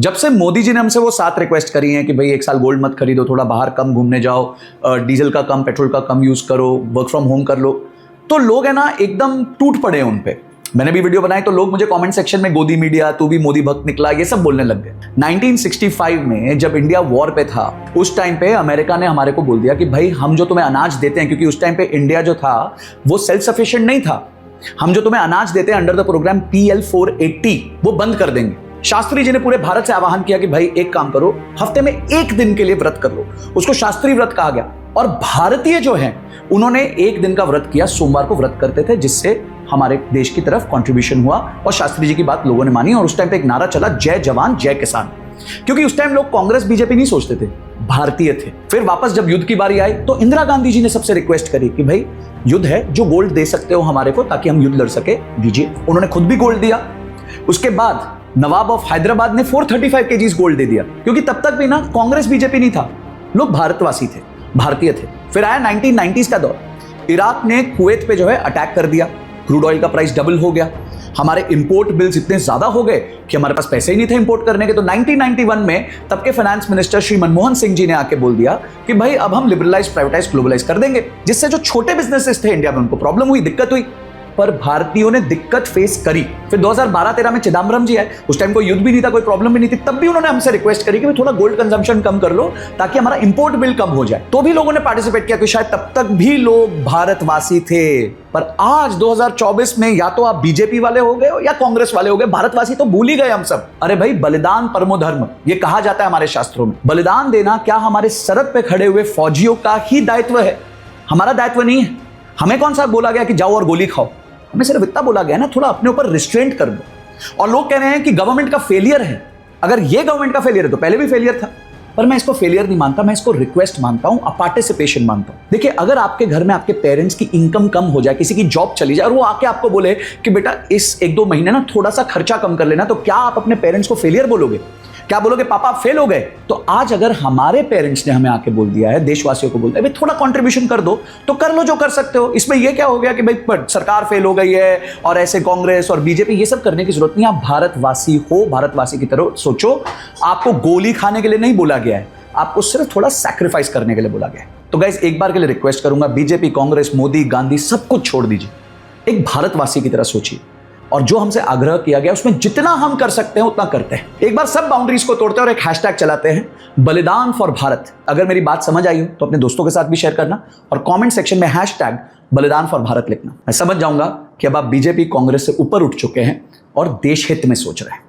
जब से मोदी जी ने हमसे वो 7 रिक्वेस्ट करी हैं कि भाई 1 साल गोल्ड मत खरीदो, थोड़ा बाहर कम घूमने जाओ, डीजल का कम, पेट्रोल का कम यूज करो, वर्क फ्रॉम होम कर लो, तो लोग है ना एकदम टूट पड़े उन पे। मैंने भी वीडियो बनाई तो लोग मुझे कमेंट सेक्शन में गोदी मीडिया, तू भी मोदी भक्त निकला, ये सब बोलने लग गए। 1965 में जब इंडिया वॉर पे था, उस टाइम पे अमेरिका ने हमारे को बोल दिया कि भाई हम जो तुम्हें अनाज देते हैं, क्योंकि उस टाइम पे इंडिया जो था वो सेल्फ सफिशिएंट नहीं था, हम जो तुम्हें अनाज देते हैं अंडर द प्रोग्राम PL 480 वो बंद कर देंगे। शास्त्री जी ने पूरे भारत से आह्वान किया कि भाई एक काम करो, हफ्ते में 1 दिन के लिए व्रत कर लो, उसको शास्त्री व्रत कहा गया। और भारतीय जो हैं उन्होंने 1 दिन का व्रत किया, सोमवार को व्रत करते थे, जिससे हमारे देश की तरफ कंट्रीब्यूशन हुआ और शास्त्री जी की बात लोगों ने मानी। और उस टाइम पे एक नारा चला, जय जवान जय किसान, क्योंकि उस टाइम लोग कांग्रेस बीजेपी नहीं सोचते थे, भारतीय थे। फिर वापस जब युद्ध की बारी आई तो इंदिरा गांधी जी ने सबसे रिक्वेस्ट करी कि भाई युद्ध है, जो गोल्ड दे सकते हो हमारे को ताकि हम युद्ध लड़ सके दीजिए। उन्होंने खुद भी गोल्ड दिया। उसके बाद नवाब ऑफ हैदराबाद ने 435 kgs गोल्ड दे दिया, क्योंकि तब तक भी ना कांग्रेस बीजेपी नहीं था, लोग भारतवासी थे, भारतीय थे। फिर आया 1990s का दौर, इराक ने कुवैत पे जो है अटैक कर दिया, क्रूड ऑयल का प्राइस डबल हो गया, हमारे इंपोर्ट बिल्स इतने ज्यादा हो गए कि हमारे पास पैसे ही नहीं थे इंपोर्ट करने के। तो 1991 में तब के फाइनेंस मिनिस्टर श्री मनमोहन सिंह जी ने आके बोल दिया कि भाई अब हम लिबरलाइज, प्राइवेटाइज, ग्लोबलाइज कर देंगे, जिससे जो छोटे बिजनेसेस थे इंडिया में उनको प्रॉब्लम हुई, दिक्कत हुई। पर भारतीयों ने दिक्कत फेस करी। फिर 2012-13 में चिदम्बरम जी आए, उस टाइम कोई युद्ध भी नहीं था, कोई प्रॉब्लम भी नहीं थी, तब भी उन्होंने हमसे रिक्वेस्ट करी कि भाई थोड़ा गोल्ड कंजम्पशन कम कर लो ताकि हमारा इंपोर्ट बिल कम हो जाए। तो भी लोगों ने पार्टिसिपेट किया, क्योंकि शायद तब तक भी लोग भारतवासी थे। पर आज 2024 में या तो आप बीजेपी वाले हो गए हो या कांग्रेस वाले हो गए, भारतवासी तो भूल ही गए हम सब। अरे भाई, बलिदान परमो धर्म, ये कहा जाता है हमारे शास्त्रों में। बलिदान देना क्या हमारे सरहद पे खड़े हुए फौजियों का ही दायित्व है? हमारा दायित्व नहीं है। हमें कौन सा बोला गया कि जाओ और गोली खाओ? हमें सिर्फ इतना बोला गया ना, थोड़ा अपने ऊपर रिस्ट्रेंट कर दो। और लोग कह रहे हैं कि गवर्नमेंट का फेलियर है। अगर ये गवर्नमेंट का फेलियर है तो पहले भी फेलियर था, पर मैं इसको फेलियर नहीं मानता, मैं इसको रिक्वेस्ट मानता हूं, पार्टिसिपेशन मानता हूं। देखिए, अगर आपके घर में आपके पेरेंट्स की इनकम कम हो जाए, किसी की जॉब चली जाए और वो आके आपको बोले कि बेटा इस 1-2 महीने ना थोड़ा सा खर्चा कम कर लेना, तो क्या आप अपने पेरेंट्स को फेलियर बोलोगे? क्या बोलोगे पापा आप फेल हो गए? तो आज अगर हमारे पेरेंट्स ने हमें आके बोल दिया है, देशवासियों को बोल दिया है, भाई थोड़ा कंट्रीब्यूशन कर दो, तो कर लो जो कर सकते हो। इसमें ये क्या हो गया कि भाई सरकार फेल हो गई है और ऐसे कांग्रेस और बीजेपी, ये सब करने की जरूरत नहीं। आप भारतवासी हो, भारतवासी की तरह सोचो। आपको गोली खाने के लिए नहीं बोला गया है, आपको सिर्फ थोड़ा सैक्रिफाइस करने के लिए बोला गया है। तो गाइस, एक बार के लिए रिक्वेस्ट करूंगा, बीजेपी, कांग्रेस, मोदी, गांधी, सब कुछ छोड़ दीजिए, एक भारतवासी की तरह सोचिए। और जो हमसे आग्रह किया गया उसमें जितना हम कर सकते हैं उतना करते हैं। एक बार सब बाउंड्रीज को तोड़ते हैं और एक हैशटैग चलाते हैं, बलिदान फॉर भारत। अगर मेरी बात समझ आई हो तो अपने दोस्तों के साथ भी शेयर करना और कमेंट सेक्शन में हैशटैग बलिदान फॉर भारत लिखना। मैं समझ जाऊंगा कि अब आप बीजेपी, कांग्रेस से ऊपर उठ चुके हैं और देश हित में सोच रहे हैं।